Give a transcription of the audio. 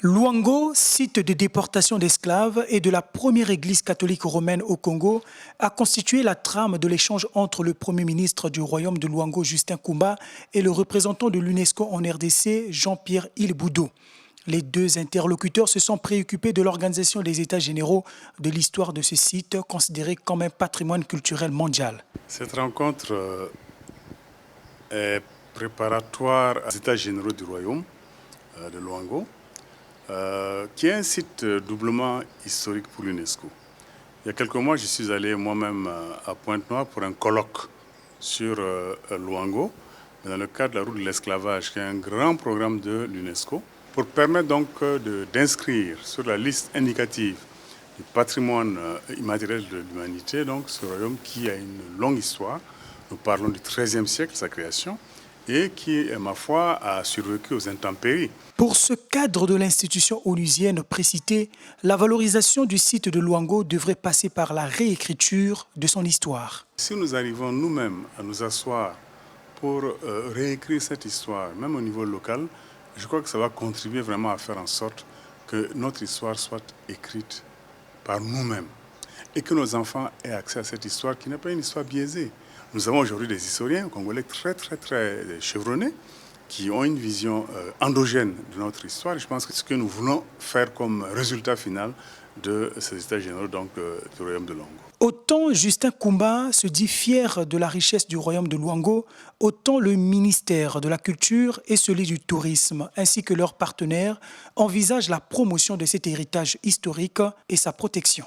Luango, site de déportation d'esclaves et de la première église catholique romaine au Congo, a constitué la trame de l'échange entre le premier ministre du royaume de Luango, Justin Koumba, et le représentant de l'UNESCO en RDC, Jean-Pierre Ilboudou. Les deux interlocuteurs se sont préoccupés de l'organisation des États généraux de l'histoire de ce site, considéré comme un patrimoine culturel mondial. Cette rencontre est préparatoire aux États généraux du royaume de Luango, qui est un site doublement historique pour l'UNESCO. Il y a quelques mois, je suis allé moi-même à Pointe-Noire pour un colloque sur Luango, dans le cadre de la route de l'esclavage, qui est un grand programme de l'UNESCO, pour permettre donc d'inscrire sur la liste indicative du patrimoine immatériel de l'humanité, donc ce royaume qui a une longue histoire. Nous parlons du XIIIe siècle, sa création, et qui, ma foi, a survécu aux intempéries. Pour ce cadre de l'institution onusienne précitée, la valorisation du site de Luango devrait passer par la réécriture de son histoire. Si nous arrivons nous-mêmes à nous asseoir pour réécrire cette histoire, même au niveau local, je crois que ça va contribuer vraiment à faire en sorte que notre histoire soit écrite par nous-mêmes et que nos enfants aient accès à cette histoire qui n'est pas une histoire biaisée. Nous avons aujourd'hui des historiens congolais très chevronnés qui ont une vision endogène de notre histoire. Et je pense que ce que nous voulons faire comme résultat final de ces États généraux donc, du royaume de Luango. Autant Justin Koumba se dit fier de la richesse du royaume de Luango, autant le ministère de la Culture et celui du Tourisme, ainsi que leurs partenaires, envisagent la promotion de cet héritage historique et sa protection.